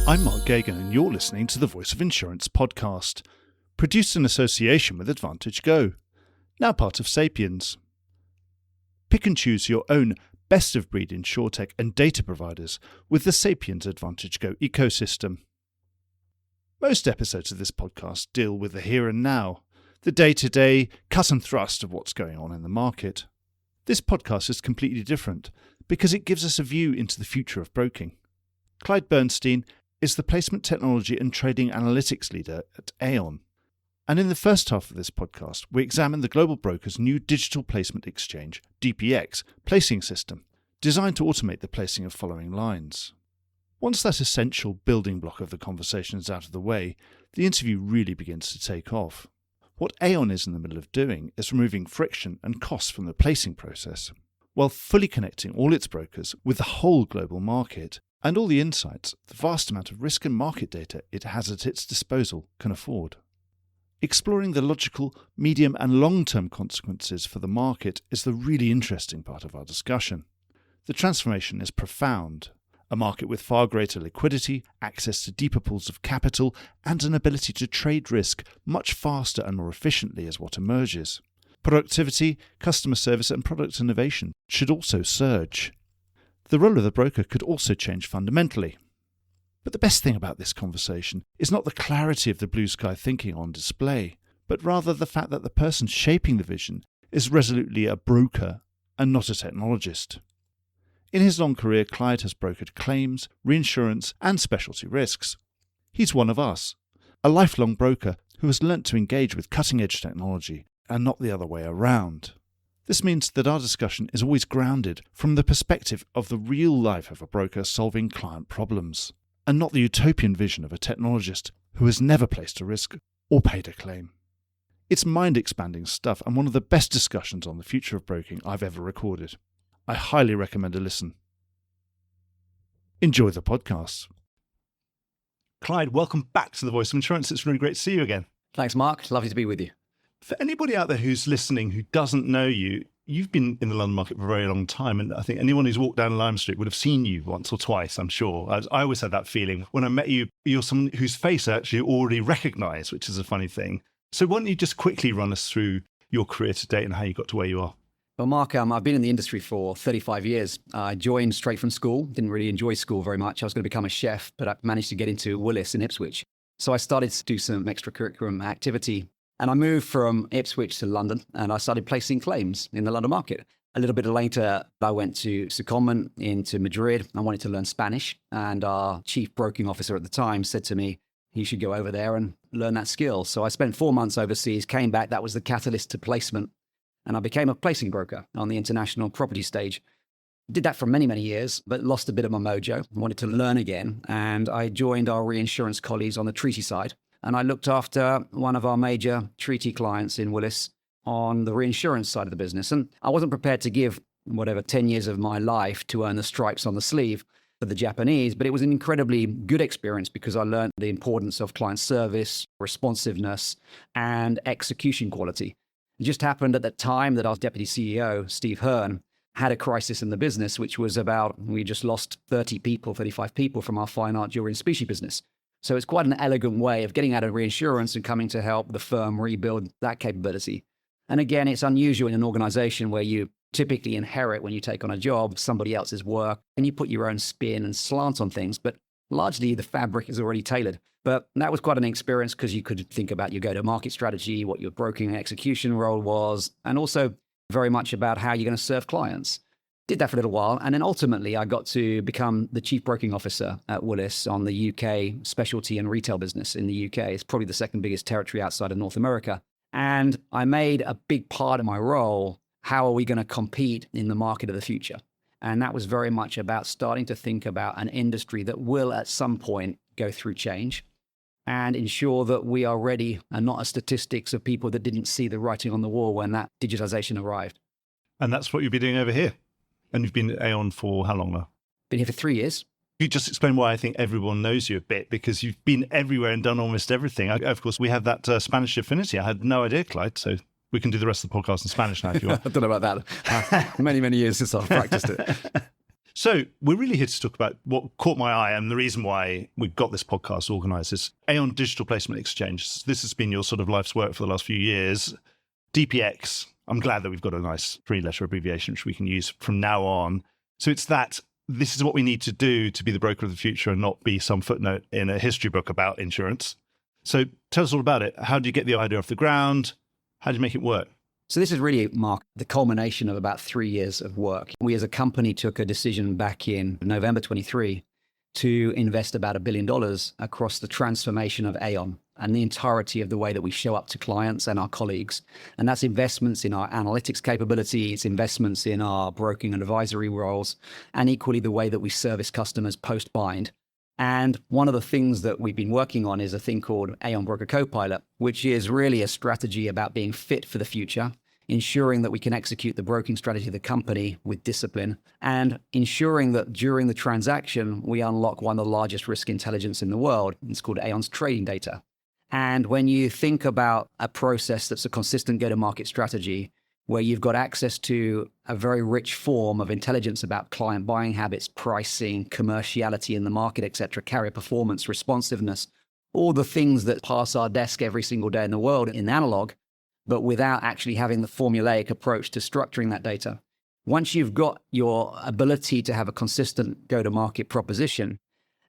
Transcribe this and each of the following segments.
I'm Mark Gagan, and you're listening to the Voice of Insurance podcast, produced in association with Advantage Go, now part of Sapiens. Pick and choose your own best-of-breed insurtech and data providers with the Sapiens Advantage Go ecosystem. Most episodes of this podcast deal with the here and now, the day-to-day cut and thrust of what's going on in the market. This podcast is completely different because it gives us a view into the future of broking. Clyde Bernstein is the Placement Technology and Trading Analytics Leader at Aon. And in the first half of this podcast, we examine the global broker's new digital placement exchange, DPX, placing system, designed to automate the placing of following lines. Once that essential building block of the conversation is out of the way, the interview really begins to take off. What Aon is in the middle of doing is removing friction and costs from the placing process, while fully connecting all its brokers with the whole global market and all the insights the vast amount of risk and market data it has at its disposal can afford. Exploring the logical, medium and long-term consequences for the market is the really interesting part of our discussion. The transformation is profound. A market with far greater liquidity, access to deeper pools of capital, and an ability to trade risk much faster and more efficiently is what emerges. Productivity, customer service and product innovation should also surge. The role of the broker could also change fundamentally. But the best thing about this conversation is not the clarity of the blue sky thinking on display, but rather the fact that the person shaping the vision is resolutely a broker and not a technologist. In his long career, Clyde has brokered claims, reinsurance and specialty risks. He's one of us, a lifelong broker who has learnt to engage with cutting-edge technology and not the other way around. This means that our discussion is always grounded from the perspective of the real life of a broker solving client problems, and not the utopian vision of a technologist who has never placed a risk or paid a claim. It's mind-expanding stuff and one of the best discussions on the future of broking I've ever recorded. I highly recommend a listen. Enjoy the podcast. Clyde, welcome back to the Voice of Insurance. It's really great to see you again. Thanks, Mark. Lovely to be with you. For anybody out there who's listening who doesn't know you, you've been in the London market for a very long time, and I think anyone who's walked down Lime Street would have seen you once or twice, I'm sure. I always had that feeling. When I met you, you're someone whose face I actually already recognise, which is a funny thing. So why don't you just quickly run us through your career to date and how you got to where you are? Well, Mark, I've been in the industry for 35 years. I joined straight from school, didn't really enjoy school very much. I was going to become a chef, but I managed to get into Willis in Ipswich. So I started to do some extracurricular activity. And I moved from Ipswich to London and I started placing claims in the London market. A little bit later, I went to secondment into Madrid. I wanted to learn Spanish. And our chief broking officer at the time said to me, you should go over there and learn that skill. So I spent 4 months overseas, came back. That was the catalyst to placement. And I became a placing broker on the international property stage. Did that for many, many years, but lost a bit of my mojo. Wanted to learn again. And I joined our reinsurance colleagues on the treaty side. And I looked after one of our major treaty clients in Willis on the reinsurance side of the business. And I wasn't prepared to give 10 years of my life to earn the stripes on the sleeve for the Japanese, but it was an incredibly good experience because I learned the importance of client service, responsiveness, and execution quality. It just happened at that time that our deputy CEO, Steve Hearn, had a crisis in the business, which was about, we just lost 35 people from our fine art, jewelry and specie business. So it's quite an elegant way of getting out of reinsurance and coming to help the firm rebuild that capability. And again, it's unusual in an organization where you typically inherit when you take on a job, somebody else's work, and you put your own spin and slant on things, but largely the fabric is already tailored. But that was quite an experience because you could think about your go-to-market strategy, what your broking and execution role was, and also very much about how you're going to serve clients. Did that for a little while. And then ultimately, I got to become the chief broking officer at Willis on the UK specialty and retail business in the UK. It's probably the second biggest territory outside of North America. And I made a big part of my role, how are we going to compete in the market of the future? And that was very much about starting to think about an industry that will at some point go through change and ensure that we are ready and not a statistics of people that didn't see the writing on the wall when that digitization arrived. And that's what you'll be doing over here. And you've been at Aon for how long now? Been here for 3 years. You just explain why I think everyone knows you a bit, because you've been everywhere and done almost everything. Of course, we have that Spanish affinity. I had no idea, Clyde, so we can do the rest of the podcast in Spanish now if you want. I don't know about that. Many, many years since I've practiced it. So we're really here to talk about what caught my eye and the reason why we've got this podcast organised is Aon Digital Placement Exchange. This has been your sort of life's work for the last few years. DPX, I'm glad that we've got a nice three-letter abbreviation which we can use from now on. So it's that this is what we need to do to be the broker of the future and not be some footnote in a history book about insurance. So tell us all about it. How do you get the idea off the ground? How do you make it work? So this is really, Mark, the culmination of about 3 years of work. We as a company took a decision back in November 23 to invest about $1 billion across the transformation of Aon and the entirety of the way that we show up to clients and our colleagues. And that's investments in our analytics capability, it's investments in our broking and advisory roles, and equally the way that we service customers post-bind. And one of the things that we've been working on is a thing called Aon Broker Copilot, which is really a strategy about being fit for the future, ensuring that we can execute the broking strategy of the company with discipline, and ensuring that during the transaction, we unlock one of the largest risk intelligence in the world. It's called Aon's trading data. And when you think about a process that's a consistent go-to-market strategy, where you've got access to a very rich form of intelligence about client buying habits, pricing, commerciality in the market, et cetera, carrier performance, responsiveness, all the things that pass our desk every single day in the world in analog, but without actually having the formulaic approach to structuring that data. Once you've got your ability to have a consistent go-to-market proposition,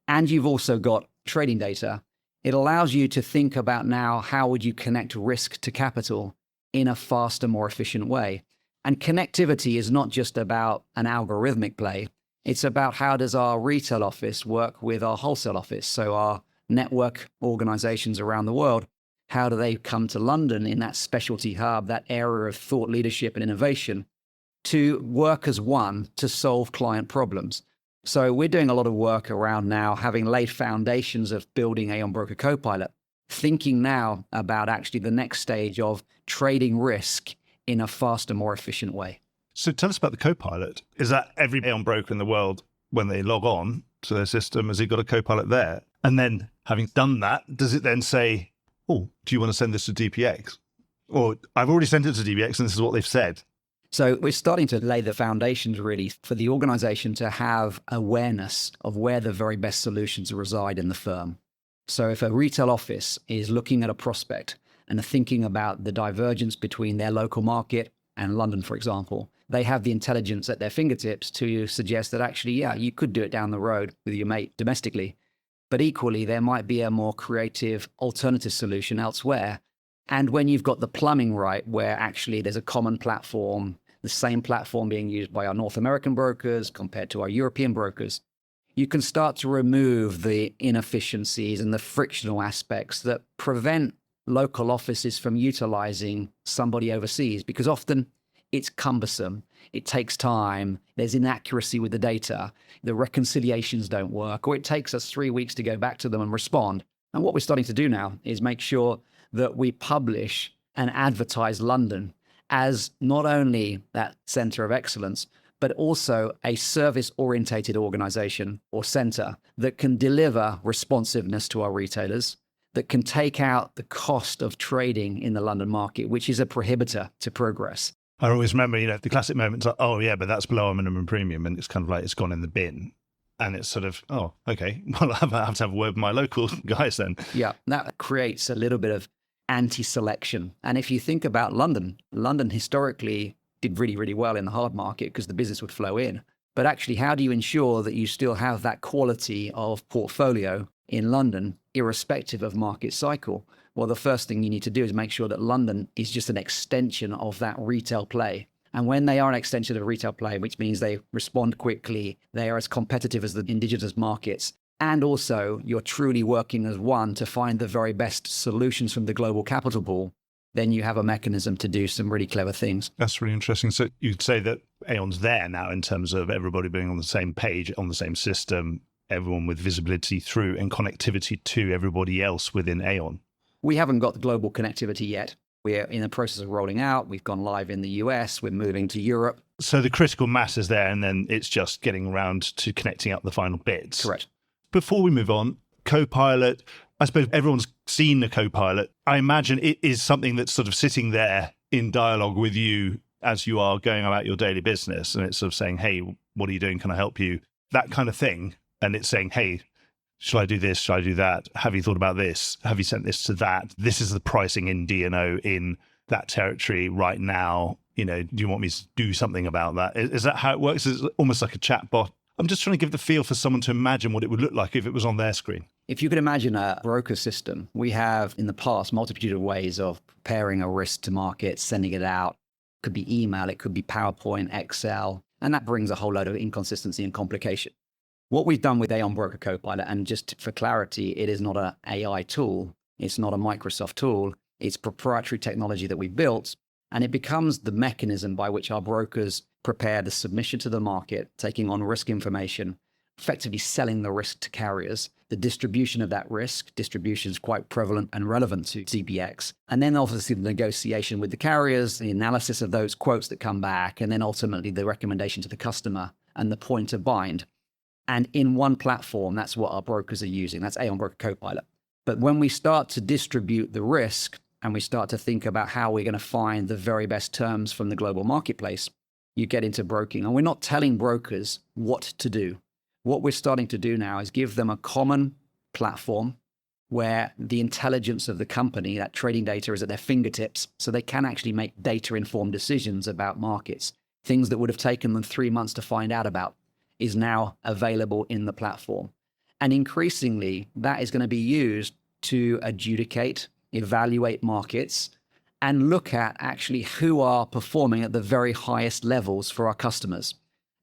and you've also got trading data, it allows you to think about now, how would you connect risk to capital in a faster, more efficient way? And connectivity is not just about an algorithmic play. It's about how does our retail office work with our wholesale office? So our network organizations around the world, how do they come to London in that specialty hub, that area of thought leadership and innovation, to work as one to solve client problems? So we're doing a lot of work around now, having laid foundations of building Aon Broker Copilot, thinking now about actually the next stage of trading risk in a faster, more efficient way. So tell us about the Copilot. Is that every Aon broker in the world, when they log on to their system, has it got a Copilot there? And then having done that, does it then say, oh, do you want to send this to DPX? Or I've already sent it to DPX and this is what they've said. So we're starting to lay the foundations really for the organization to have awareness of where the very best solutions reside in the firm. So if a retail office is looking at a prospect and are thinking about the divergence between their local market and London, for example, they have the intelligence at their fingertips to suggest that actually, yeah, you could do it down the road with your mate domestically. But equally, there might be a more creative alternative solution elsewhere. And when you've got the plumbing right, where actually there's a common platform, the same platform being used by our North American brokers compared to our European brokers, you can start to remove the inefficiencies and the frictional aspects that prevent local offices from utilizing somebody overseas, because often it's cumbersome, it takes time, there's inaccuracy with the data, the reconciliations don't work, or it takes us 3 weeks to go back to them and respond. And what we're starting to do now is make sure that we publish and advertise London as not only that center of excellence, but also a service-orientated organization or center that can deliver responsiveness to our retailers, that can take out the cost of trading in the London market, which is a prohibitor to progress. I always remember, the classic moments like, oh yeah, but that's below our minimum premium. And it's kind of like, it's gone in the bin. And it's sort of, oh, okay, well, I have to have a word with my local guys then. Yeah, that creates a little bit of anti-selection. And if you think about London historically did really, really well in the hard market because the business would flow in. But actually, how do you ensure that you still have that quality of portfolio in London, irrespective of market cycle? Well, the first thing you need to do is make sure that London is just an extension of that retail play. And when they are an extension of retail play, which means they respond quickly, they are as competitive as the indigenous markets, and also you're truly working as one to find the very best solutions from the global capital pool, then you have a mechanism to do some really clever things. That's really interesting. So you'd say that Aon's there now in terms of everybody being on the same page, on the same system, everyone with visibility through and connectivity to everybody else within Aon. We haven't got the global connectivity yet. We're in the process of rolling out. We've gone live in the US. We're moving to Europe. So the critical mass is there, and then it's just getting around to connecting up the final bits. Correct. Before we move on, Copilot, I suppose everyone's seen the Copilot. I imagine it is something that's sort of sitting there in dialogue with you as you are going about your daily business. And it's sort of saying, hey, what are you doing? Can I help you? That kind of thing. And it's saying, hey, should I do this? Should I do that? Have you thought about this? Have you sent this to that? This is the pricing in D&O in that territory right now. Do you want me to do something about that? Is that how it works? Is it almost like a chat bot? I'm just trying to give the feel for someone to imagine what it would look like if it was on their screen. If you could imagine a broker system, we have in the past multitude of ways of preparing a risk to market, sending it out. It could be email, it could be PowerPoint, Excel, and that brings a whole load of inconsistency and complication. What we've done with Aon Broker Copilot, and just for clarity, it is not an AI tool. It's not a Microsoft tool. It's proprietary technology that we built, and it becomes the mechanism by which our brokers prepare the submission to the market, taking on risk information, effectively selling the risk to carriers, the distribution of that risk. Distribution is quite prevalent and relevant to CBX. And then obviously the negotiation with the carriers, the analysis of those quotes that come back, and then ultimately the recommendation to the customer and the point of bind. And in one platform, that's what our brokers are using. That's Aon Broker Copilot. But when we start to distribute the risk and we start to think about how we're going to find the very best terms from the global marketplace, you get into broking. And we're not telling brokers what to do. What we're starting to do now is give them a common platform where the intelligence of the company, that trading data, is at their fingertips, so they can actually make data-informed decisions about markets. Things that would have taken them 3 months to find out about is now available in the platform. And increasingly, that is going to be used to adjudicate, evaluate markets, and look at actually who are performing at the very highest levels for our customers.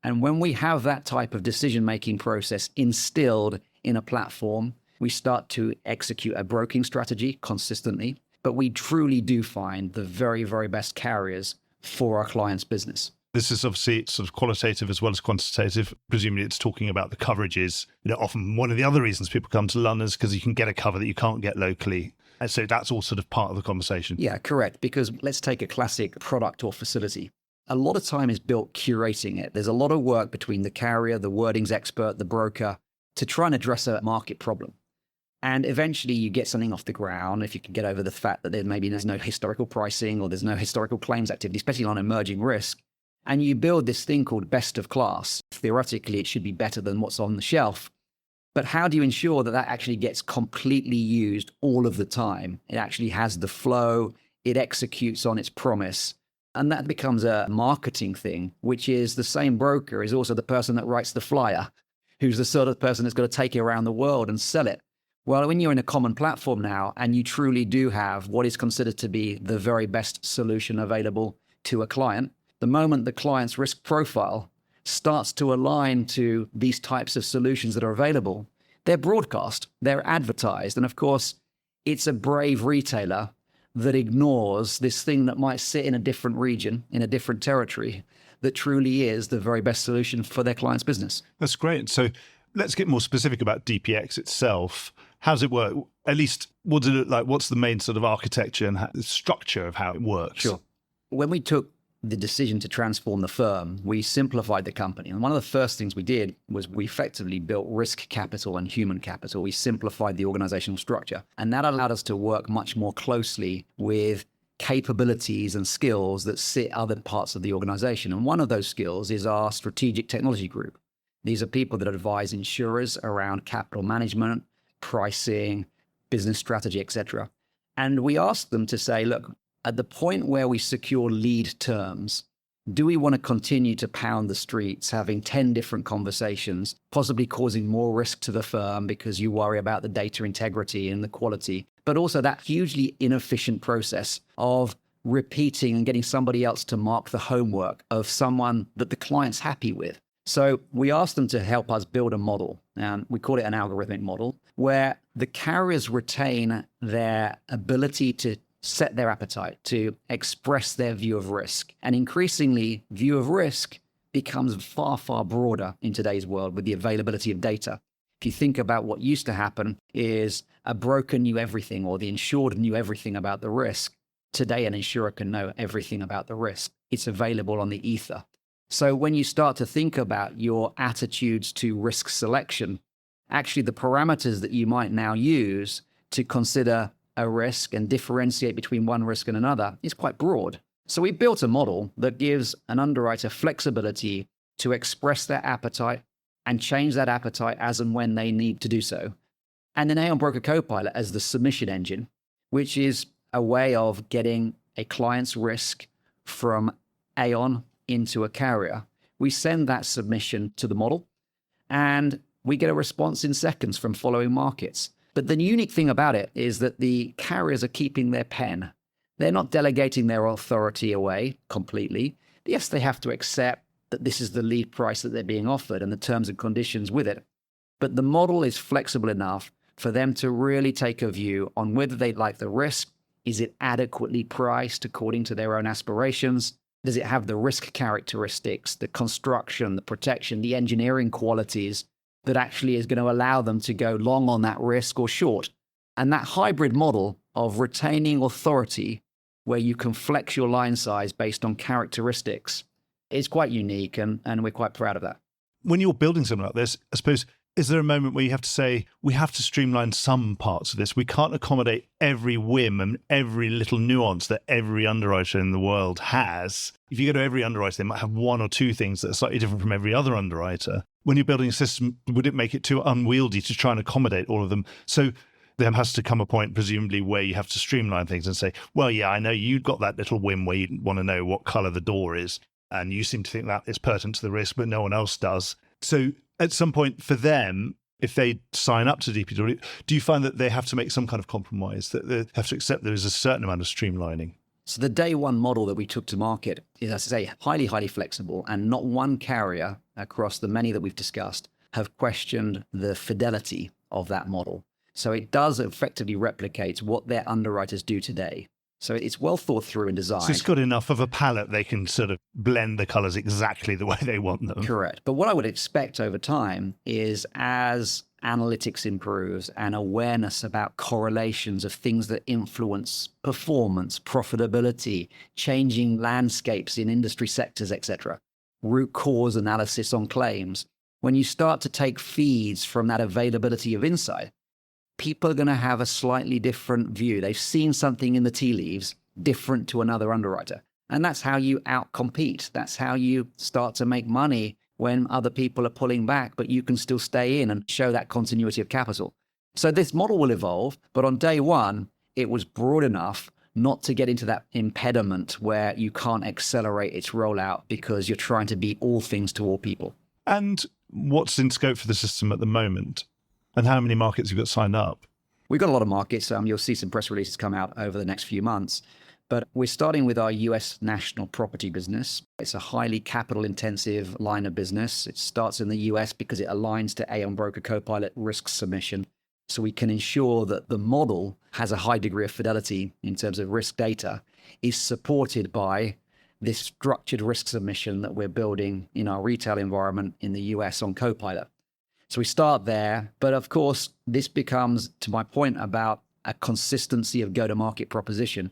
And when we have that type of decision-making process instilled in a platform, we start to execute a broking strategy consistently, but we truly do find the very, very best carriers for our clients' business. This is obviously sort of qualitative as well as quantitative. Presumably it's talking about the coverages. Often one of the other reasons people come to London is because you can get a cover that you can't get locally. And so that's all sort of part of the conversation. Yeah, correct. Because let's take a classic product or facility. A lot of time is built curating it. There's a lot of work between the carrier, the wordings expert, the broker, to try and address a market problem. And eventually you get something off the ground if you can get over the fact that there's no historical pricing or there's no historical claims activity, especially on emerging risk. And you build this thing called best of class. Theoretically, it should be better than what's on the shelf. But how do you ensure that that actually gets completely used all of the time? It actually has the flow, it executes on its promise. And that becomes a marketing thing, which is the same broker is also the person that writes the flyer, who's the sort of person that's got to take it around the world and sell it. Well, when you're in a common platform now, and you truly do have what is considered to be the very best solution available to a client, the moment the client's risk profile starts to align to these types of solutions that are available, they're broadcast, they're advertised. And of course, it's a brave retailer that ignores this thing that might sit in a different region, in a different territory, that truly is the very best solution for their client's business. That's great. So let's get more specific about DPX itself. How does it work? At least, what does it look like? What's the main sort of architecture and the structure of how it works? Sure. When we took the decision to transform the firm, we simplified the company. And one of the first things we did was we effectively built risk capital and human capital. We simplified the organizational structure. And that allowed us to work much more closely with capabilities and skills that sit other parts of the organization. And one of those skills is our strategic technology group. These are people that advise insurers around capital management, pricing, business strategy, etc. And we asked them to say, look, at the point where we secure lead terms, do we want to continue to pound the streets, having 10 different conversations, possibly causing more risk to the firm because you worry about the data integrity and the quality, but also that hugely inefficient process of repeating and getting somebody else to mark the homework of someone that the client's happy with? So we asked them to help us build a model, and we call it an algorithmic model, where the carriers retain their ability to set their appetite, to express their view of risk. And increasingly, view of risk becomes far, far broader in today's world with the availability of data. If you think about what used to happen is a broker knew everything or the insured knew everything about the risk. Today, an insurer can know everything about the risk. It's available on the ether. So when you start to think about your attitudes to risk selection, actually the parameters that you might now use to consider a risk and differentiate between one risk and another is quite broad. So we built a model that gives an underwriter flexibility to express their appetite and change that appetite as and when they need to do so. And then Aon Broker Copilot as the submission engine, which is a way of getting a client's risk from Aon into a carrier. We send that submission to the model and we get a response in seconds from following markets. But the unique thing about it is that the carriers are keeping their pen. They're not delegating their authority away completely. Yes, they have to accept that this is the lead price that they're being offered and the terms and conditions with it. But the model is flexible enough for them to really take a view on whether they like the risk. Is it adequately priced according to their own aspirations? Does it have the risk characteristics, the construction, the protection, the engineering qualities that actually is going to allow them to go long on that risk or short? And that hybrid model of retaining authority where you can flex your line size based on characteristics is quite unique, and we're quite proud of that. When you're building something like this, I suppose, is there a moment where you have to say, we have to streamline some parts of this? We can't accommodate every whim and every little nuance that every underwriter in the world has. If you go to every underwriter, they might have one or two things that are slightly different from every other underwriter. When you're building a system, would it make it too unwieldy to try and accommodate all of them? So there has to come a point, presumably, where you have to streamline things and say, well, yeah, I know you've got that little whim where you want to know what colour the door is, and you seem to think that is pertinent to the risk, but no one else does. So at some point for them, if they sign up to DPW, do you find that they have to make some kind of compromise, that they have to accept there is a certain amount of streamlining? So the day one model that we took to market is, as I say, highly, highly flexible, and not one carrier across the many that we've discussed have questioned the fidelity of that model. So it does effectively replicate what their underwriters do today. So it's well thought through and designed. So it's got enough of a palette they can sort of blend the colours exactly the way they want them. Correct. But what I would expect over time is, as analytics improves and awareness about correlations of things that influence performance, profitability, changing landscapes in industry sectors, etc., root cause analysis on claims, when you start to take feeds from that availability of insight, people are going to have a slightly different view. They've seen something in the tea leaves different to another underwriter. And that's how you outcompete. That's how you start to make money when other people are pulling back, but you can still stay in and show that continuity of capital. So this model will evolve, but on day one, it was broad enough not to get into that impediment where you can't accelerate its rollout because you're trying to be all things to all people. And what's in scope for the system at the moment? And how many markets have you got signed up? We've got a lot of markets. You'll see some press releases come out over the next few months. But we're starting with our US national property business. It's a highly capital intensive line of business. It starts in the US because it aligns to Aon Broker Copilot risk submission. So we can ensure that the model has a high degree of fidelity in terms of risk data, is supported by this structured risk submission that we're building in our retail environment in the US on Copilot. So we start there, but of course, this becomes, to my point about a consistency of go-to-market proposition.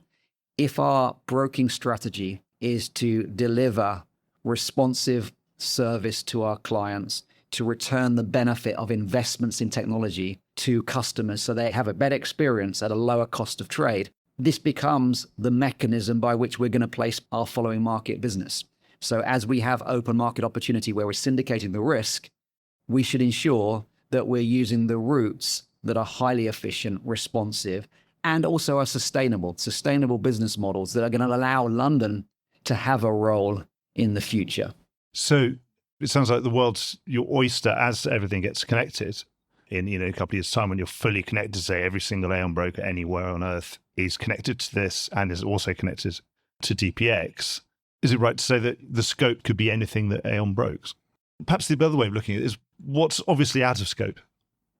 If our broking strategy is to deliver responsive service to our clients, to return the benefit of investments in technology to customers so they have a better experience at a lower cost of trade, this becomes the mechanism by which we're going to place our following market business. So as we have open market opportunity where we're syndicating the risk, we should ensure that we're using the routes that are highly efficient, responsive, and also are sustainable business models that are going to allow London to have a role in the future. So it sounds like the world's your oyster as everything gets connected. In a couple of years' time, when you're fully connected, say every single Aon broker anywhere on earth is connected to this and is also connected to DPX. Is it right to say that the scope could be anything that Aon brokes? Perhaps the other way of looking at it is what's obviously out of scope.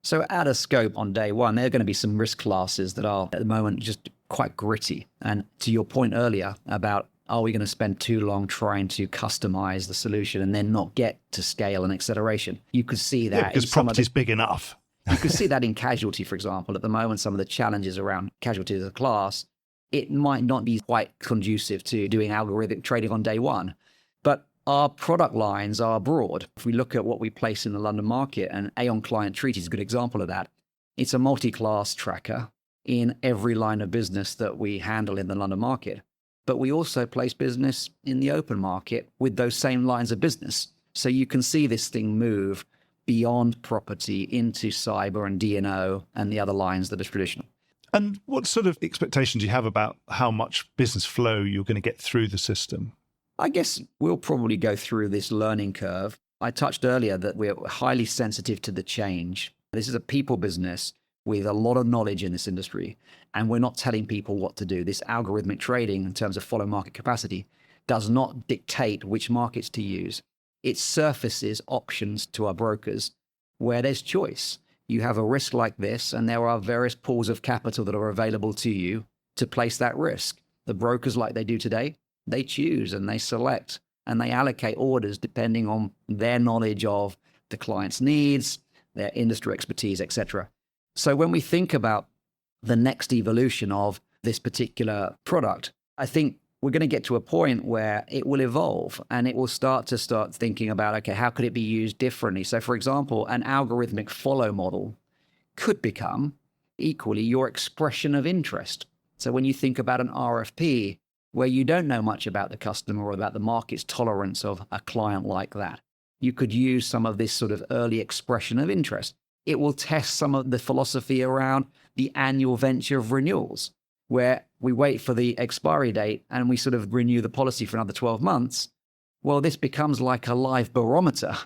So out of scope on day one, there are going to be some risk classes that are at the moment just quite gritty. And to your point earlier about, are we going to spend too long trying to customize the solution and then not get to scale and acceleration? You could see that. Because property is big enough. You could see that in casualty, for example. At the moment, some of the challenges around casualty as a class, it might not be quite conducive to doing algorithmic trading on day one. But our product lines are broad. If we look at what we place in the London market, and Aon Client Treaty is a good example of that. It's a multi-class tracker in every line of business that we handle in the London market. But we also place business in the open market with those same lines of business. So you can see this thing move beyond property into cyber and D&O and the other lines that are traditional. And what sort of expectations do you have about how much business flow you're going to get through the system? I guess we'll probably go through this learning curve. I touched earlier that we're highly sensitive to the change. This is a people business with a lot of knowledge in this industry, and we're not telling people what to do. This algorithmic trading, in terms of follow market capacity, does not dictate which markets to use. It surfaces options to our brokers where there's choice. You have a risk like this, and there are various pools of capital that are available to you to place that risk. The brokers, like they do today, they choose and they select and they allocate orders depending on their knowledge of the client's needs, their industry expertise, etc. So when we think about the next evolution of this particular product, I think we're going to get to a point where it will evolve and it will start thinking about, okay, how could it be used differently? So for example, an algorithmic follow model could become equally your expression of interest. So when you think about an RFP, where you don't know much about the customer or about the market's tolerance of a client like that, you could use some of this sort of early expression of interest. It will test some of the philosophy around the annual venture of renewals, where we wait for the expiry date and we sort of renew the policy for another 12 months. Well, this becomes like a live barometer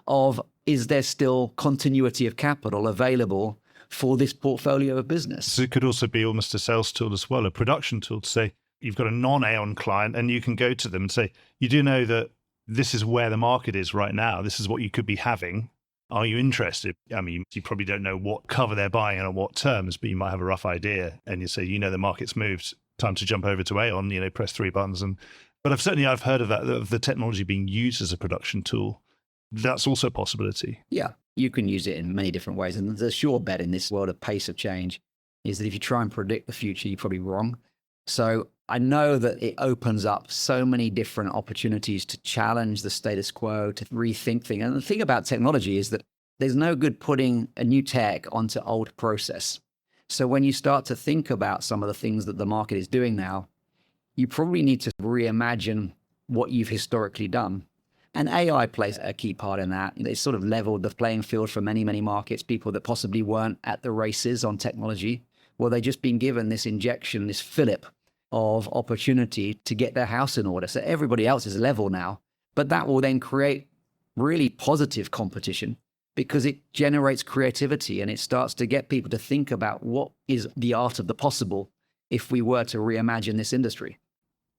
of, is there still continuity of capital available for this portfolio of business? So it could also be almost a sales tool as well, a production tool to say, you've got a non-Aon client and you can go to them and say, you do know that this is where the market is right now. This is what you could be having. Are you interested? I mean, you probably don't know what cover they're buying and on what terms, but you might have a rough idea. And you say, the market's moved. Time to jump over to Aon, press 3 buttons. But I've heard of that, of the technology being used as a production tool. That's also a possibility. Yeah, you can use it in many different ways. And the sure bet in this world of pace of change is that if you try and predict the future, you're probably wrong. So I know that it opens up so many different opportunities to challenge the status quo, to rethink things. And the thing about technology is that there's no good putting a new tech onto old process. So when you start to think about some of the things that the market is doing now, you probably need to reimagine what you've historically done. And AI plays a key part in that. It's sort of leveled the playing field for many, many markets, people that possibly weren't at the races on technology. Well, they've just been given this injection, this fillip of opportunity to get their house in order. So everybody else is level now, but that will then create really positive competition because it generates creativity and it starts to get people to think about what is the art of the possible if we were to reimagine this industry.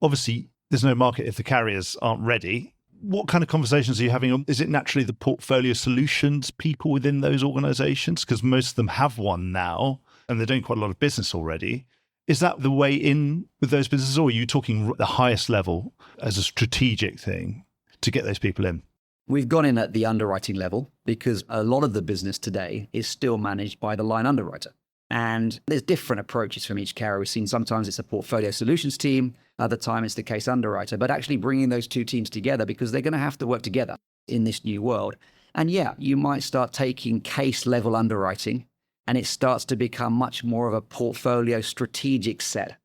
Obviously, there's no market if the carriers aren't ready. What kind of conversations are you having? Is it naturally the portfolio solutions people within those organizations? Because most of them have one now and they're doing quite a lot of business already. Is that the way in with those businesses, or are you talking the highest level as a strategic thing to get those people in? We've gone in at the underwriting level because a lot of the business today is still managed by the line underwriter. And there's different approaches from each carrier. We've seen sometimes it's a portfolio solutions team, other time it's the case underwriter, but actually bringing those two teams together because they're going to have to work together in this new world. And yeah, you might start taking case level underwriting and it starts to become much more of a portfolio strategic set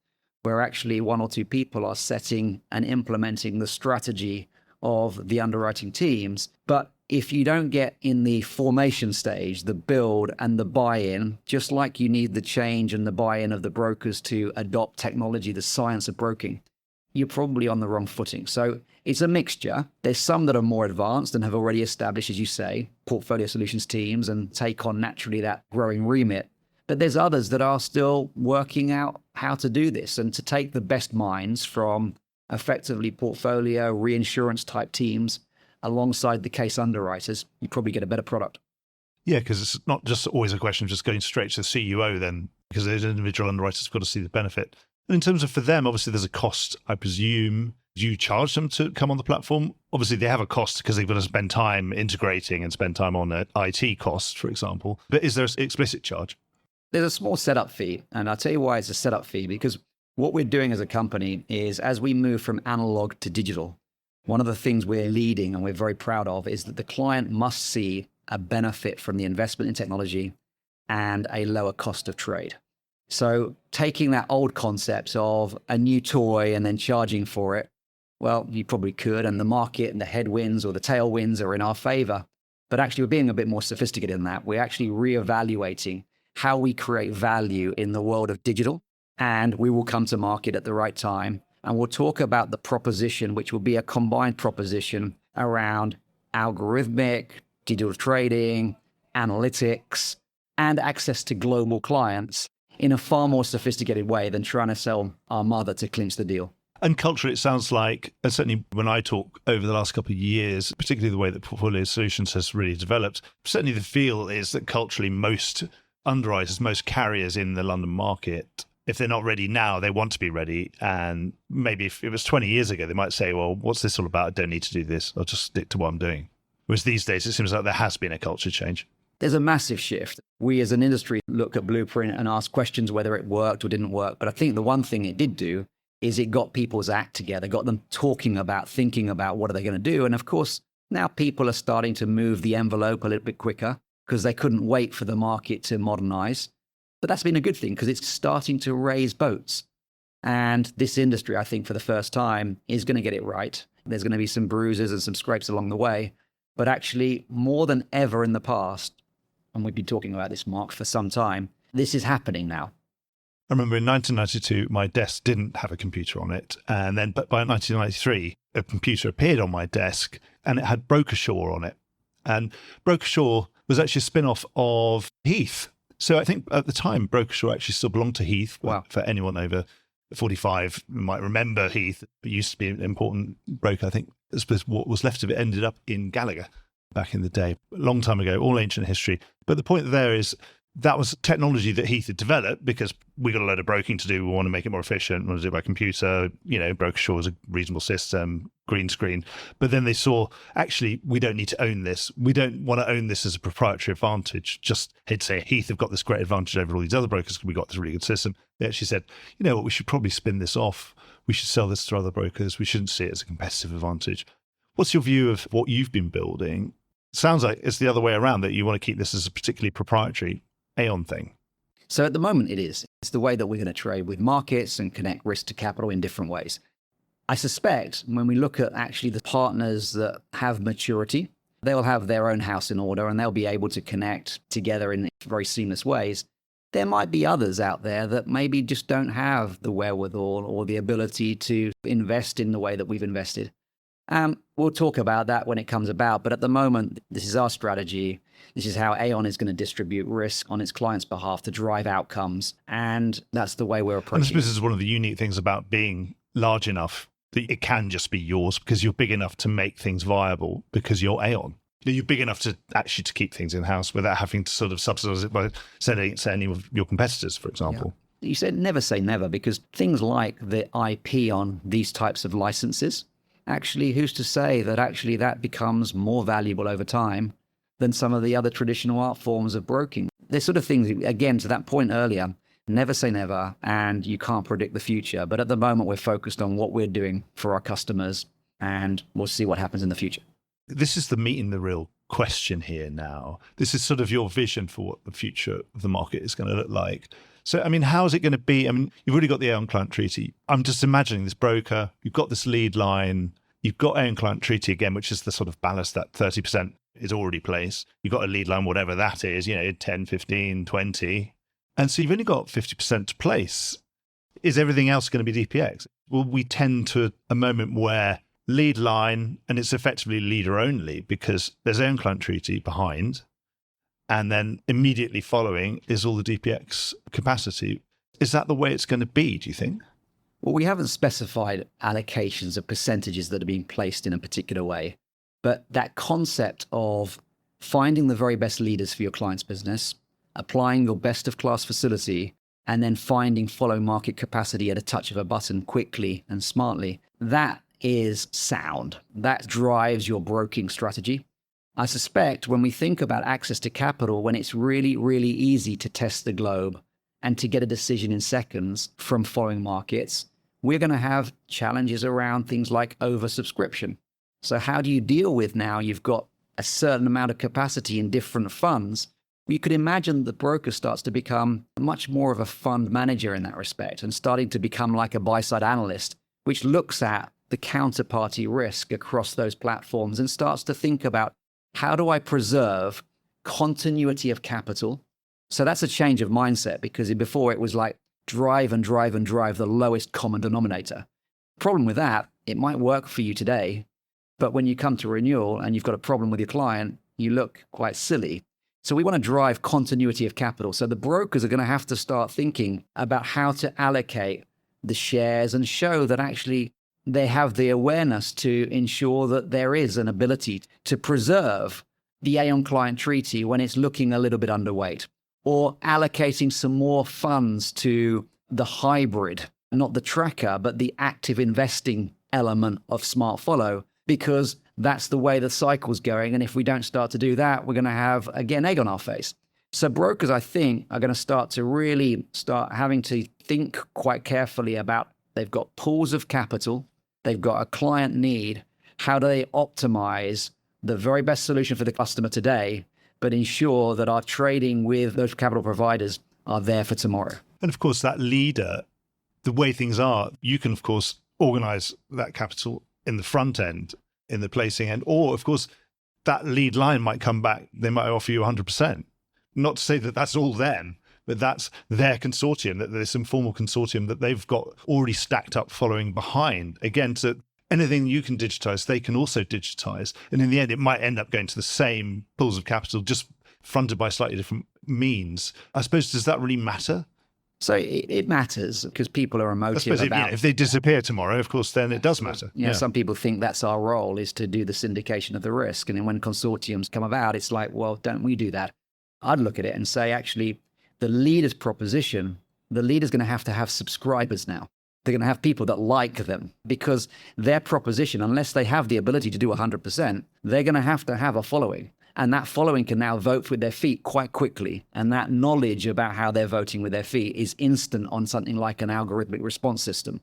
where actually one or two people are setting and implementing the strategy of the underwriting teams. But if you don't get in the formation stage, the build and the buy-in, just like you need the change and the buy-in of the brokers to adopt technology, the science of broking, you're probably on the wrong footing. So it's a mixture. There's some that are more advanced and have already established, as you say, portfolio solutions teams and take on naturally that growing remit. But there's others that are still working out how to do this and to take the best minds from effectively portfolio reinsurance type teams alongside the case underwriters. You probably get a better product. Yeah, because it's not just always a question of just going straight to the CEO then, because those individual underwriters have got to see the benefit. And in terms of for them, obviously there's a cost, I presume. Do you charge them to come on the platform? Obviously they have a cost because they've got to spend time integrating and spend time on IT costs, for example. But is there an explicit charge? There's a small setup fee. And I'll tell you why it's a setup fee, because what we're doing as a company is as we move from analog to digital, one of the things we're leading and we're very proud of is that the client must see a benefit from the investment in technology and a lower cost of trade. So taking that old concept of a new toy and then charging for it, Well, you probably could, and the market and the headwinds or the tailwinds are in our favor. But actually, we're being a bit more sophisticated than that. We're actually reevaluating how we create value in the world of digital, and we will come to market at the right time. And we'll talk about the proposition, which will be a combined proposition around algorithmic, digital trading, analytics, and access to global clients in a far more sophisticated way than trying to sell our mother to clinch the deal. And culture, it sounds like, certainly when I talk over the last couple of years, particularly the way that Portfolio Solutions has really developed, certainly the feel is that culturally most underwriters, most carriers in the London market, if they're not ready now, they want to be ready. And maybe if it was 20 years ago, they might say, well, what's this all about? I don't need to do this. I'll just stick to what I'm doing. Whereas these days, it seems like there has been a culture change. There's a massive shift. We as an industry look at Blueprint and ask questions whether it worked or didn't work. But I think the one thing it did do is it got people's act together, got them talking about, thinking about what are they going to do. And of course, now people are starting to move the envelope a little bit quicker because they couldn't wait for the market to modernize. But that's been a good thing because it's starting to raise boats. And this industry, I think, for the first time, is going to get it right. There's going to be some bruises and some scrapes along the way. But actually, more than ever in the past, and we've been talking about this, Mark, for some time, this is happening now. I remember in 1992, my desk didn't have a computer on it. And then but by 1993, a computer appeared on my desk and it had Brokershaw on it. And Brokershaw was actually a spin-off of Heath. So I think at the time, Brokershaw actually still belonged to Heath. Wow. For anyone over 45 who might remember Heath, it used to be an important broker. I think what was left of it ended up in Gallagher back in the day, a long time ago, all ancient history. But the point there is that was technology that Heath had developed because we got a load of broking to do. We want to make it more efficient. We want to do it by computer. Brokershaw is a reasonable system, green screen. But then they saw, actually, we don't need to own this. We don't want to own this as a proprietary advantage. Just, they'd say, Heath have got this great advantage over all these other brokers because we got this really good system. They actually said, you know what, we should probably spin this off. We should sell this to other brokers. We shouldn't see it as a competitive advantage. What's your view of what you've been building? Sounds like it's the other way around, that you want to keep this as a particularly proprietary Aon thing. So at the moment it is. It's the way that we're going to trade with markets and connect risk to capital in different ways. I suspect when we look at actually the partners that have maturity, they'll have their own house in order and they'll be able to connect together in very seamless ways. There might be others out there that maybe just don't have the wherewithal or the ability to invest in the way that we've invested. We'll talk about that when it comes about. But at the moment, this is our strategy. This is how Aon is going to distribute risk on its clients' behalf to drive outcomes. And that's the way we're approaching it. And this is one of the unique things about being large enough that it can just be yours because you're big enough to make things viable because you're Aon. You're big enough to actually to keep things in-house without having to sort of subsidize it by selling it to any of your competitors, for example. Yeah. You said never say never because things like the IP on these types of licenses, actually, who's to say that actually that becomes more valuable over time than some of the other traditional art forms of broking? There's sort of things, again, to that point earlier, never say never, and you can't predict the future. But at the moment, we're focused on what we're doing for our customers, and we'll see what happens in the future. This is the meat and the real question here now. This is sort of your vision for what the future of the market is going to look like. So, I mean, how is it going to be? I mean, you've already got the Aon Client Treaty. I'm just imagining this broker. You've got this lead line. You've got Aon Client Treaty again, which is the sort of ballast that 30% is already placed. You've got a lead line, whatever that is, 10, 15, 20. And so you've only got 50% to place. Is everything else going to be DPX? Will we tend to a moment where lead line, and it's effectively leader only because there's Aon Client Treaty behind, and then immediately following is all the DPX capacity. Is that the way it's going to be, do you think? Well, we haven't specified allocations of percentages that are being placed in a particular way, but that concept of finding the very best leaders for your client's business, applying your best of class facility, and then finding follow market capacity at a touch of a button quickly and smartly, that is sound. That drives your broking strategy. I suspect when we think about access to capital, when it's really, really easy to test the globe and to get a decision in seconds from following markets, we're going to have challenges around things like oversubscription. So how do you deal with now you've got a certain amount of capacity in different funds? You could imagine the broker starts to become much more of a fund manager in that respect and starting to become like a buy-side analyst, which looks at the counterparty risk across those platforms and starts to think about, how do I preserve continuity of capital? So that's a change of mindset, because before it was like drive and drive and drive the lowest common denominator. Problem with that, it might work for you today, but when you come to renewal and you've got a problem with your client, you look quite silly. So we want to drive continuity of capital. So the brokers are going to have to start thinking about how to allocate the shares and show that actually they have the awareness to ensure that there is an ability to preserve the Aon client treaty when it's looking a little bit underweight, or allocating some more funds to the hybrid, not the tracker, but the active investing element of Smart Follow, because that's the way the cycle's going. And if we don't start to do that, we're going to have, again, egg on our face. So brokers, I think, are going to start to really start having to think quite carefully about, they've got pools of capital, they've got a client need. How do they optimize the very best solution for the customer today, but ensure that our trading with those capital providers are there for tomorrow? And of course, that leader, the way things are, you can, of course, organize that capital in the front end, in the placing end, or of course, that lead line might come back. They might offer you 100%. Not to say that that's all them, but that's their consortium, that there's some formal consortium that they've got already stacked up following behind. Again, to anything you can digitize, they can also digitize. And in the end, it might end up going to the same pools of capital, just fronted by slightly different means. I suppose, does that really matter? So it matters, because people are emotive about... if they disappear tomorrow, of course, then it does matter. Yeah, some people think that's our role, is to do the syndication of the risk. And then when consortiums come about, it's like, well, don't we do that? I'd look at it and say, actually, the leader's proposition, the leader's going to have subscribers now. They're going to have people that like them, because their proposition, unless they have the ability to do 100%, they're going to have a following. And that following can now vote with their feet quite quickly. And that knowledge about how they're voting with their feet is instant on something like an algorithmic response system.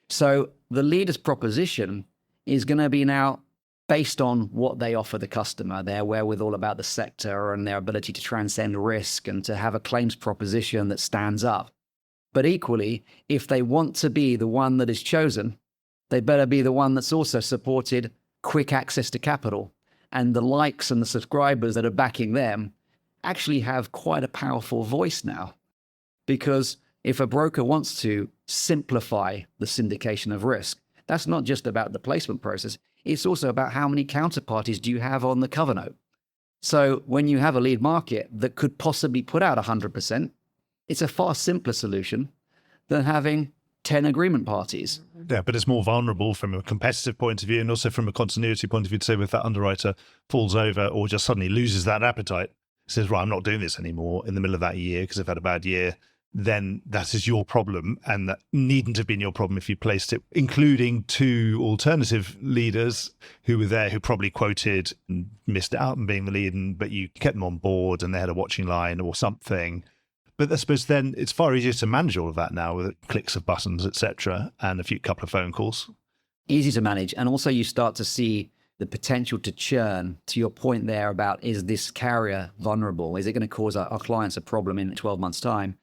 So the leader's proposition is going to be now based on what they offer the customer, their wherewithal about the sector and their ability to transcend risk and to have a claims proposition that stands up. But equally, if they want to be the one that is chosen, they better be the one that's also supported quick access to capital. And the likes and the subscribers that are backing them actually have quite a powerful voice now. Because if a broker wants to simplify the syndication of risk, that's not just about the placement process. It's also about how many counterparties do you have on the cover note. So when you have a lead market that could possibly put out 100%, it's a far simpler solution than having 10 agreement parties. Yeah, but it's more vulnerable from a competitive point of view, and also from a continuity point of view, to say if that underwriter falls over or just suddenly loses that appetite, says, right, I'm not doing this anymore in the middle of that year because I've had a bad year, then that is your problem, and that needn't have been your problem if you placed it, including two alternative leaders who were there, who probably quoted and missed out on being the lead, but you kept them on board and they had a watching line or something. But I suppose then it's far easier to manage all of that now with clicks of buttons, etc., and a couple of phone calls. Easy to manage. And also you start to see the potential to churn, to your point there about, is this carrier vulnerable? Is it going to cause our clients a problem in 12 months' time?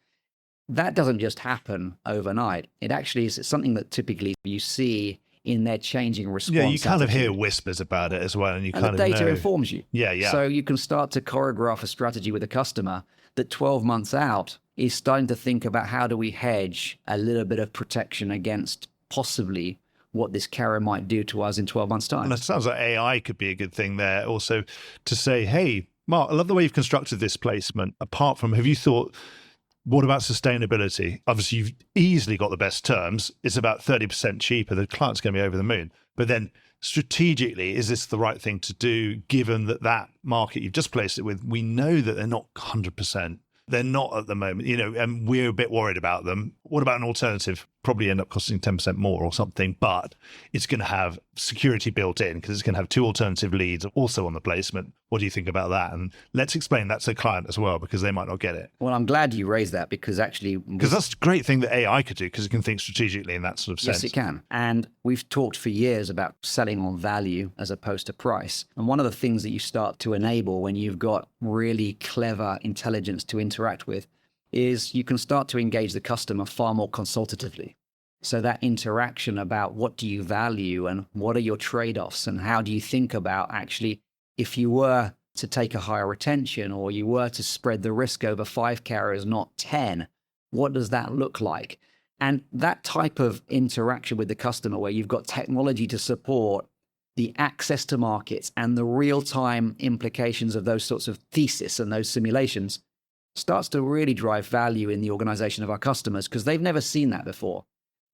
That doesn't just happen overnight. It actually is something that typically you see in their changing response. Yeah, you kind of hear whispers about it as well, and the data informs you. Yeah. So you can start to choreograph a strategy with a customer that 12 months out is starting to think about, how do we hedge a little bit of protection against possibly what this carrier might do to us in 12 months' time. And it sounds like AI could be a good thing there also, to say, hey, Mark, I love the way you've constructed this placement. Apart from, have you thought, what about sustainability? Obviously, you've easily got the best terms. It's about 30% cheaper. The client's going to be over the moon. But then strategically, is this the right thing to do, given that that market you've just placed it with, we know that they're not 100%. They're not at the moment, and we're a bit worried about them. What about an alternative? Probably end up costing 10% more or something, but it's going to have security built in because it's going to have two alternative leads also on the placement. What do you think about that? And let's explain that to the client as well, because they might not get it. Well, I'm glad you raised that, because actually... Because that's a great thing that AI could do, because it can think strategically in that sort of sense. Yes, it can. And we've talked for years about selling on value as opposed to price. And one of the things that you start to enable when you've got really clever intelligence to interact with is you can start to engage the customer far more consultatively. So that interaction about what do you value and what are your trade-offs and how do you think about actually if you were to take a higher retention or you were to spread the risk over 5 carriers, not 10, what does that look like? And that type of interaction with the customer where you've got technology to support the access to markets and the real-time implications of those sorts of thesis and those simulations starts to really drive value in the organization of our customers because they've never seen that before.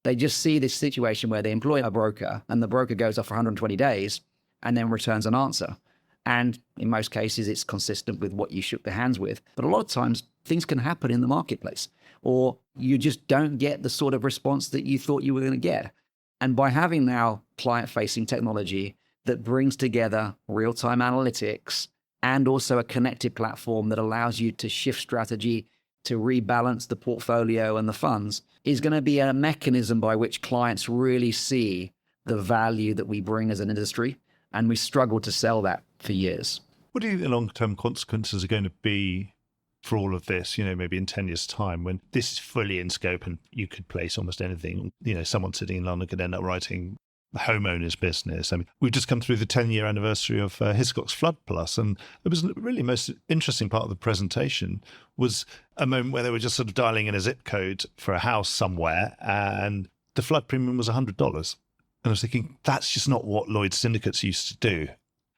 They just see this situation where they employ a broker and the broker goes off for 120 days and then returns an answer. And in most cases, it's consistent with what you shook their hands with. But a lot of times, things can happen in the marketplace, or you just don't get the sort of response that you thought you were going to get. And by having now client-facing technology that brings together real-time analytics and also a connected platform that allows you to shift strategy to rebalance the portfolio and the funds is going to be a mechanism by which clients really see the value that we bring as an industry. And we struggled to sell that for years. What do you think the long-term consequences are going to be for all of this, maybe in 10 years' time when this is fully in scope and you could place almost anything? Someone sitting in London could end up writing the homeowner's business. I mean, we've just come through the 10-year anniversary of Hiscox Flood Plus, and it was really the most interesting part of the presentation was a moment where they were just sort of dialing in a zip code for a house somewhere, and the flood premium was $100. And I was thinking, that's just not what Lloyd's syndicates used to do.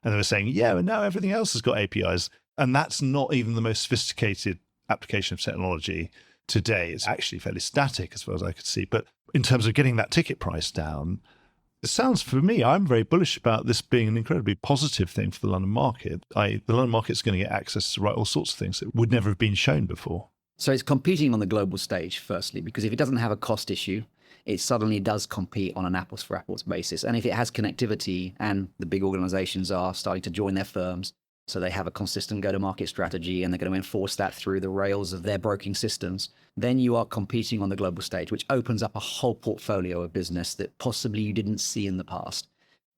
And they were saying, yeah, and now everything else has got APIs. And that's not even the most sophisticated application of technology today. It's actually fairly static as far as I could see. But in terms of getting that ticket price down, it sounds, for me, I'm very bullish about this being an incredibly positive thing for the London market. The London market's going to get access to write all sorts of things that would never have been shown before. So it's competing on the global stage, firstly, because if it doesn't have a cost issue, it suddenly does compete on an apples for apples basis. And if it has connectivity and the big organizations are starting to join their firms, so they have a consistent go-to-market strategy and they're going to enforce that through the rails of their broking systems, then you are competing on the global stage, which opens up a whole portfolio of business that possibly you didn't see in the past.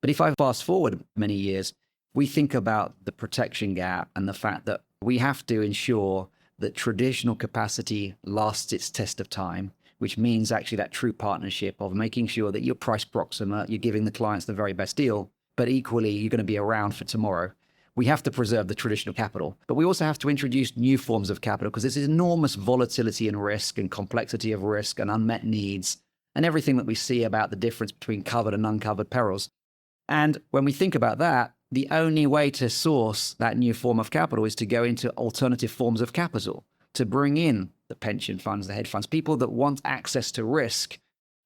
But if I fast forward many years, we think about the protection gap and the fact that we have to ensure that traditional capacity lasts its test of time, which means actually that true partnership of making sure that you're price proximate, you're giving the clients the very best deal, but equally you're going to be around for tomorrow. We have to preserve the traditional capital, but we also have to introduce new forms of capital because there's enormous volatility in risk and complexity of risk and unmet needs and everything that we see about the difference between covered and uncovered perils. And when we think about that, the only way to source that new form of capital is to go into alternative forms of capital, to bring in the pension funds, the hedge funds, people that want access to risk,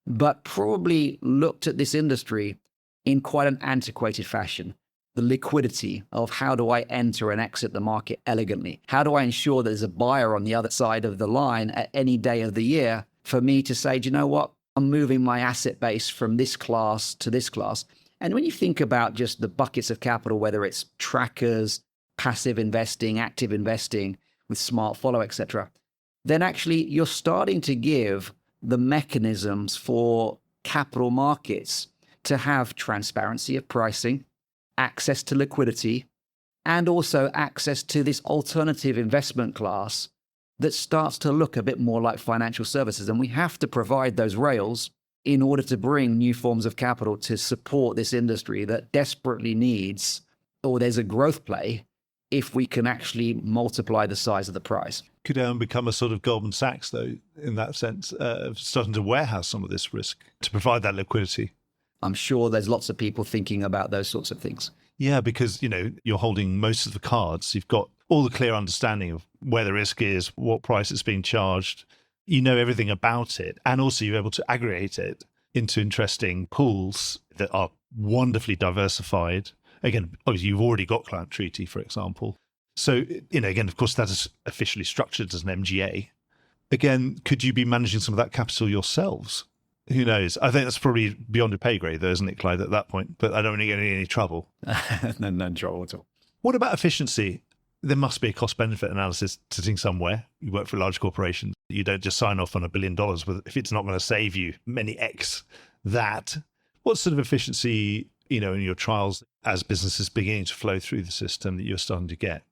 but probably looked at this industry in quite an antiquated fashion. The liquidity of how do I enter and exit the market elegantly? How do I ensure that there's a buyer on the other side of the line at any day of the year for me to say, do you know what? I'm moving my asset base from this class to this class. And when you think about just the buckets of capital, whether it's trackers, passive investing, active investing with smart follow, etc., then actually you're starting to give the mechanisms for capital markets to have transparency of pricing, access to liquidity, and also access to this alternative investment class that starts to look a bit more like financial services. And we have to provide those rails in order to bring new forms of capital to support this industry that desperately needs, or there's a growth play if we can actually multiply the size of the prize. Could Aon become a sort of Goldman Sachs, though, in that sense, of starting to warehouse some of this risk to provide that liquidity? I'm sure there's lots of people thinking about those sorts of things. Yeah, because, you're holding most of the cards. You've got all the clear understanding of where the risk is, what price it's being charged. You know everything about it. And also you're able to aggregate it into interesting pools that are wonderfully diversified. Again, obviously you've already got client treaty, for example. So, again, of course, that is officially structured as an MGA. Again, could you be managing some of that capital yourselves? Who knows? I think that's probably beyond your pay grade, though, isn't it, Clyde, at that point? But I don't want to get in any trouble. No trouble at all. What about efficiency? There must be a cost-benefit analysis sitting somewhere. You work for a large corporation. You don't just sign off on $1 billion if it's not going to save you many X that. What sort of efficiency, in your trials as businesses beginning to flow through the system that you're starting to get?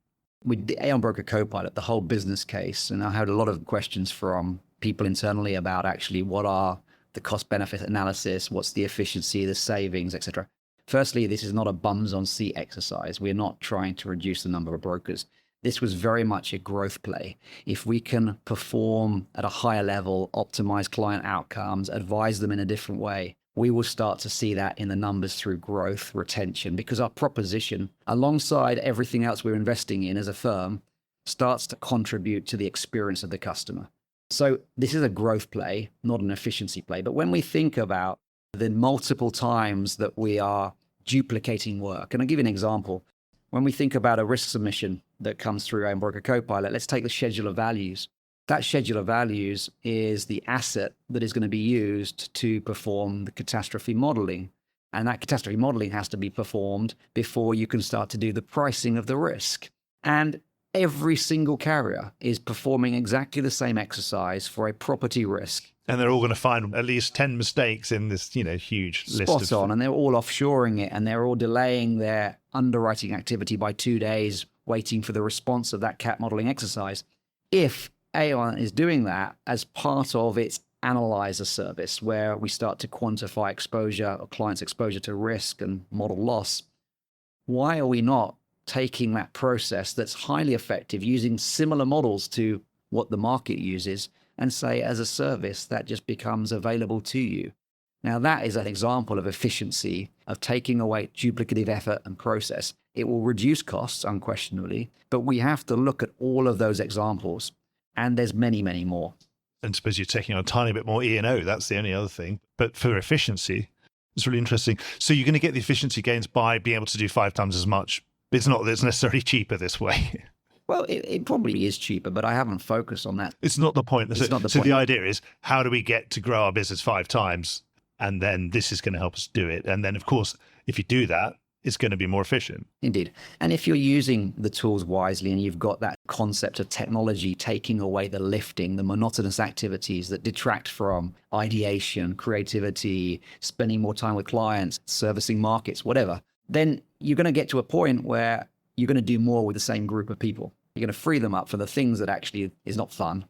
With the Aon Broker Copilot, the whole business case, and I had a lot of questions from people internally about actually what are the cost benefit analysis, what's the efficiency, the savings, etc. Firstly, this is not a bums on seat exercise. We're not trying to reduce the number of brokers. This was very much a growth play. If we can perform at a higher level, optimize client outcomes, advise them in a different way, we will start to see that in the numbers through growth, retention, because our proposition, alongside everything else we're investing in as a firm, starts to contribute to the experience of the customer. So this is a growth play, not an efficiency play. But when we think about the multiple times that we are duplicating work, and I'll give you an example. When we think about a risk submission that comes through Aon Broker Copilot, let's take the schedule of values. That schedule of values is the asset that is going to be used to perform the catastrophe modeling. And that catastrophe modeling has to be performed before you can start to do the pricing of the risk. And every single carrier is performing exactly the same exercise for a property risk. And they're all going to find at least 10 mistakes in this, huge list. Spot on, and they're all offshoring it, and they're all delaying their underwriting activity by 2 days, waiting for the response of that CAT modeling exercise. If Aon is doing that as part of its analyzer service, where we start to quantify exposure or clients' exposure to risk and model loss, why are we not taking that process that's highly effective, using similar models to what the market uses, and say, as a service, that just becomes available to you? Now, that is an example of efficiency, of taking away duplicative effort and process. It will reduce costs, unquestionably, but we have to look at all of those examples, and there's many, many more. And suppose you're taking on a tiny bit more E&O, that's the only other thing. But for efficiency, it's really interesting. So you're going to get the efficiency gains by being able to do 5 times as much. It's not that it's necessarily cheaper this way. Well, it probably is cheaper, but I haven't focused on that. It's not the point. It's not the so point. The idea is, how do we get to grow our business 5 times? And then this is going to help us do it. And then, of course, if you do that, it's going to be more efficient. Indeed. And if you're using the tools wisely and you've got that concept of technology taking away the lifting, the monotonous activities that detract from ideation, creativity, spending more time with clients, servicing markets, whatever, then you're going to get to a point where you're going to do more with the same group of people. You're going to free them up for the things that actually is not fun,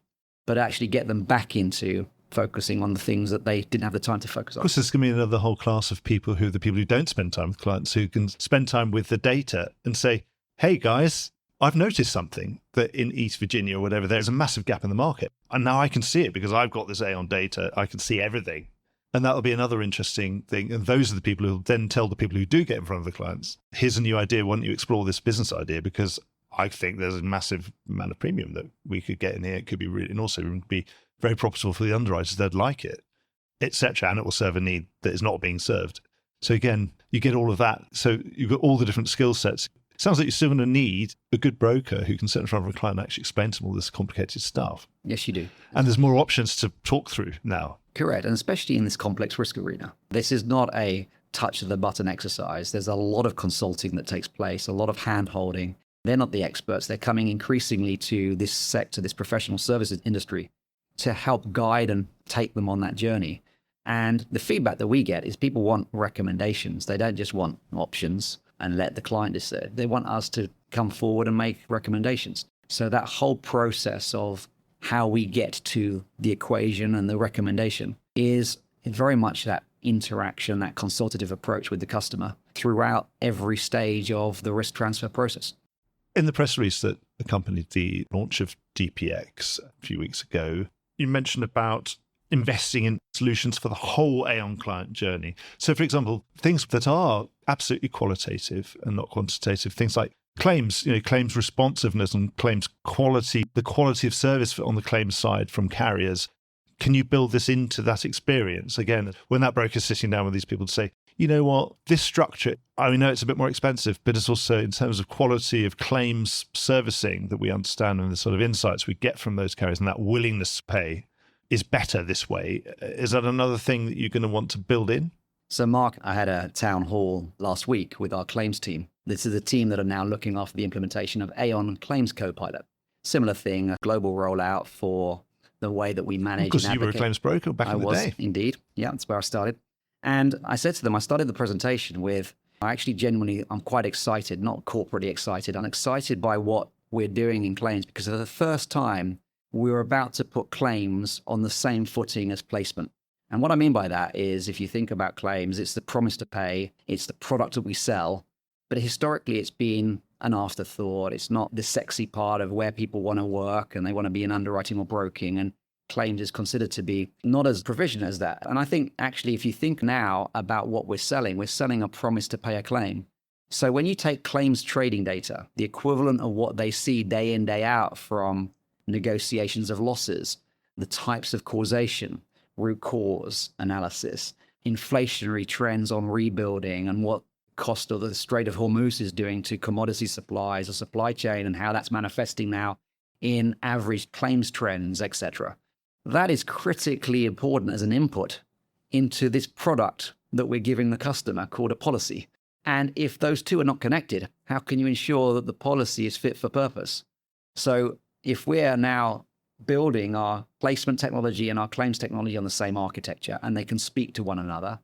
but actually get them back into focusing on the things that they didn't have the time to focus on. Of course, there's going to be another whole class of people who are the people who don't spend time with clients, who can spend time with the data and say, hey guys, I've noticed something that in East Virginia or whatever, there's a massive gap in the market. And now I can see it because I've got this Aon data. I can see everything. And that'll be another interesting thing. And those are the people who then tell the people who do get in front of the clients, here's a new idea. Why don't you explore this business idea? Because I think there's a massive amount of premium that we could get in here. It could be really, and also it would be very profitable for the underwriters. They'd like it, etc. And it will serve a need that is not being served. So again, you get all of that. So you've got all the different skill sets. It sounds like you're still going to need a good broker who can sit in front of a client and actually explain to them all this complicated stuff. Yes, you do. And there's more options to talk through now. Correct. And especially in this complex risk arena. This is not a touch of the button exercise. There's a lot of consulting that takes place, a lot of hand-holding. They're not the experts. They're coming increasingly to this sector, this professional services industry, to help guide and take them on that journey. And the feedback that we get is people want recommendations. They don't just want options and let the client decide. They want us to come forward and make recommendations. So that whole process of how we get to the equation and the recommendation is very much that interaction, that consultative approach with the customer throughout every stage of the risk transfer process. In the press release that accompanied the launch of DPX a few weeks ago, you mentioned about investing in solutions for the whole Aon client journey. So, for example, things that are absolutely qualitative and not quantitative, things like claims, claims responsiveness and claims quality, the quality of service on the claims side from carriers. Can you build this into that experience? Again, when that broker's sitting down with these people to say, you know what, this structure, I know it's a bit more expensive, but it's also in terms of quality of claims servicing that we understand and the sort of insights we get from those carriers and that willingness to pay is better this way. Is that another thing that you're going to want to build in? So Mark, I had a town hall last week with our claims team. This is a team that are now looking after the implementation of Aon Claims Copilot. Similar thing, a global rollout for the way that we manage. Because you were a claims broker back in the day. I was, indeed. Yeah, that's where I started. And I said to them, I started the presentation with, I'm quite excited, not corporately excited. I'm excited by what we're doing in claims because for the first time, we're about to put claims on the same footing as placement. And what I mean by that is if you think about claims, it's the promise to pay, it's the product that we sell, but historically it's been an afterthought. It's not the sexy part of where people want to work and they want to be in underwriting or broking. And claims is considered to be not as provision as that. And I think actually, if you think now about what we're selling a promise to pay a claim. So when you take claims trading data, the equivalent of what they see day in, day out from negotiations of losses, the types of causation, root cause analysis, inflationary trends on rebuilding, and what cost of the Strait of Hormuz is doing to commodity supplies or supply chain, and how that's manifesting now in average claims trends, etc. That is critically important as an input into this product that we're giving the customer called a policy. And if those two are not connected, how can you ensure that the policy is fit for purpose? So if we are now building our placement technology and our claims technology on the same architecture and they can speak to one another,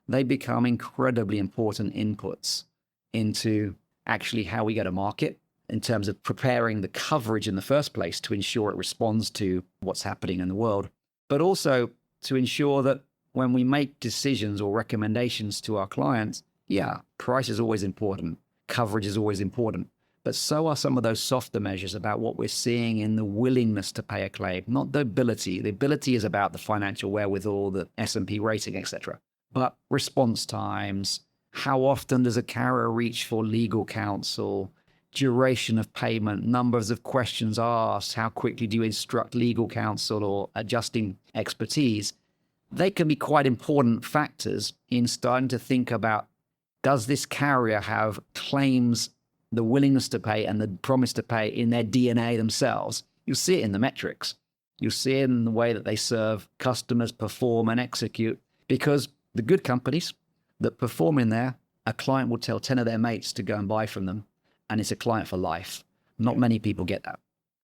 they become incredibly important inputs into actually how we go to market in terms of preparing the coverage in the first place to ensure it responds to what's happening in the world, but also to ensure that when we make decisions or recommendations to our clients, yeah, price is always important, coverage is always important, but so are some of those softer measures about what we're seeing in the willingness to pay a claim, not the ability. The ability is about the financial wherewithal, the S&P rating, etc. But response times, how often does a carrier reach for legal counsel, duration of payment, numbers of questions asked, how quickly do you instruct legal counsel or adjusting expertise? They can be quite important factors in starting to think about, does this carrier have claims, the willingness to pay and the promise to pay in their DNA themselves? You'll see it in the metrics. You'll see it in the way that they serve customers, perform and execute, because the good companies that perform in there, a client will tell 10 of their mates to go and buy from them, and it's a client for life. Not many people get that.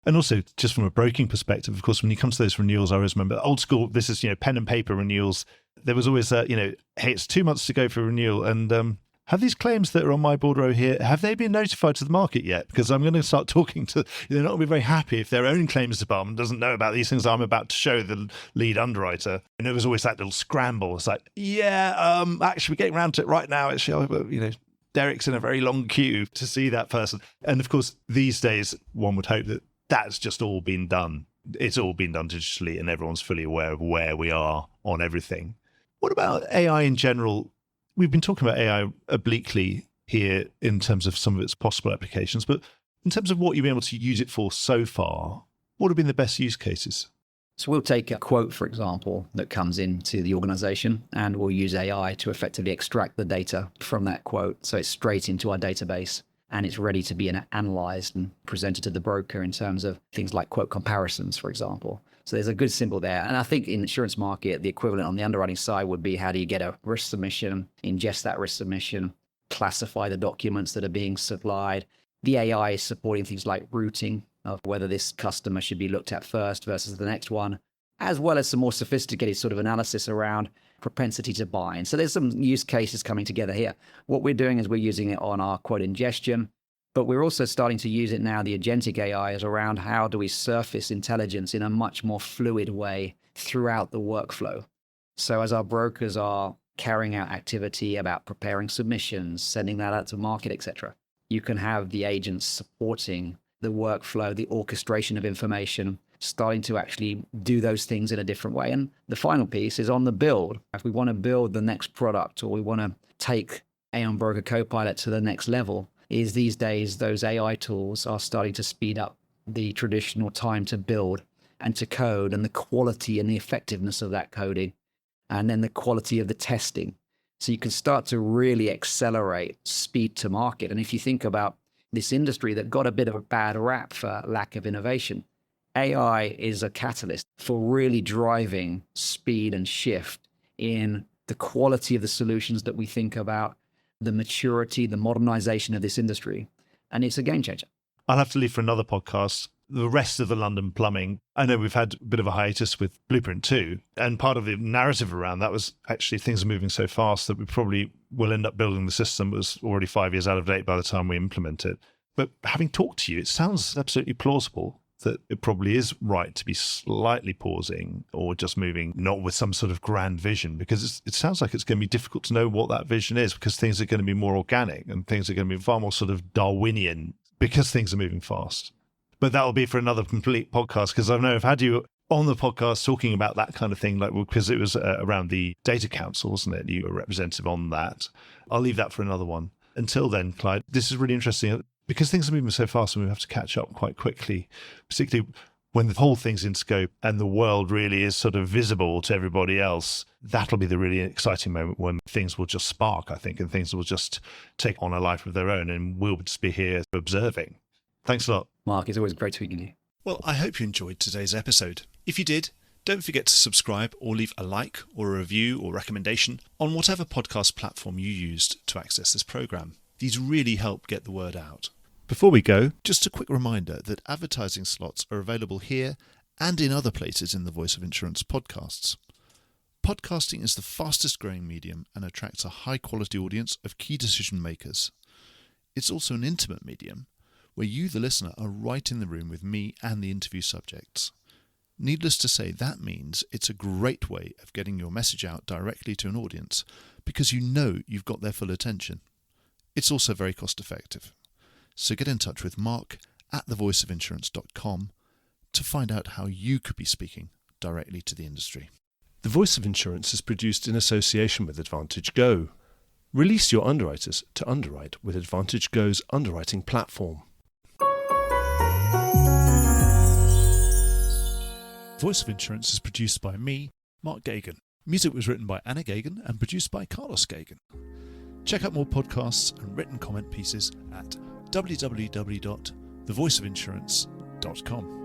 And also, just from a broking perspective, of course, when you come to those renewals, I always remember old school, this is, pen and paper renewals. There was always that, hey, it's 2 months to go for renewal. And have these claims that are on my bordereau here, have they been notified to the market yet? Because I'm going to start talking to, they're not going to be very happy if their own claims department doesn't know about these things I'm about to show the lead underwriter. And there was always that little scramble. It's like, actually, we're getting around to it right now. Actually, Derek's in a very long queue to see that person. And of course, these days, one would hope that that's just all been done. It's all been done digitally and everyone's fully aware of where we are on everything. What about AI in general? We've been talking about AI obliquely here in terms of some of its possible applications, but in terms of what you've been able to use it for so far, what have been the best use cases? So we'll take a quote, for example, that comes into the organization, and we'll use AI to effectively extract the data from that quote. So it's straight into our database and it's ready to be analyzed and presented to the broker in terms of things like quote comparisons, for example. So there's a good symbol there. And I think in the insurance market, the equivalent on the underwriting side would be, how do you get a risk submission, ingest that risk submission, classify the documents that are being supplied. The AI is supporting things like routing of whether this customer should be looked at first versus the next one, as well as some more sophisticated sort of analysis around propensity to buy. And so there's some use cases coming together here. What we're doing is we're using it on our quote ingestion, but we're also starting to use it now, the agentic AI, is around how do we surface intelligence in a much more fluid way throughout the workflow. So as our brokers are carrying out activity about preparing submissions, sending that out to market, etc., you can have the agents supporting the workflow, the orchestration of information, starting to actually do those things in a different way. And the final piece is on the build. If we want to build the next product, or we want to take Aon Broker Copilot to the next level, is these days those AI tools are starting to speed up the traditional time to build and to code, and the quality and the effectiveness of that coding, and then the quality of the testing. So you can start to really accelerate speed to market. And if you think about this industry that got a bit of a bad rap for lack of innovation, AI is a catalyst for really driving speed and shift in the quality of the solutions that we think about, the maturity, the modernization of this industry. And it's a game changer. I'll have to leave for another podcast the rest of the London plumbing. I know we've had a bit of a hiatus with Blueprint 2, and part of the narrative around that was actually things are moving so fast that we probably will end up building the system that was already 5 years out of date by the time we implement it. But having talked to you, it sounds absolutely plausible. that it probably is right to be slightly pausing or just moving, not with some sort of grand vision, because it sounds like it's going to be difficult to know what that vision is, because things are going to be more organic and things are going to be far more sort of Darwinian because things are moving fast. But that will be for another complete podcast, because I know I've had you on the podcast talking about that kind of thing, like because it was around the Data Council, wasn't it? You were representative on that. I'll leave that for another one. Until then, Clyde, this is really interesting because things are moving so fast and we have to catch up quite quickly, particularly when the whole thing's in scope and the world really is sort of visible to everybody else. That'll be the really exciting moment when things will just spark, I think, and things will just take on a life of their own, and we'll just be here observing. Thanks a lot. Mark, it's always great speaking to you. Well, I hope you enjoyed today's episode. If you did, don't forget to subscribe or leave a like or a review or recommendation on whatever podcast platform you used to access this program. These really help get the word out. Before we go, just a quick reminder that advertising slots are available here and in other places in the Voice of Insurance podcasts. Podcasting is the fastest growing medium and attracts a high quality audience of key decision makers. It's also an intimate medium where you, the listener, are right in the room with me and the interview subjects. Needless to say, that means it's a great way of getting your message out directly to an audience because you know you've got their full attention. It's also very cost effective. So get in touch with Mark at thevoiceofinsurance.com to find out how you could be speaking directly to the industry. The Voice of Insurance is produced in association with Advantage Go. Release your underwriters to underwrite with Advantage Go's underwriting platform. Voice of Insurance is produced by me, Mark Gagan. Music was written by Anna Gagan and produced by Carlos Gagan. Check out more podcasts and written comment pieces at www.thevoiceofinsurance.com.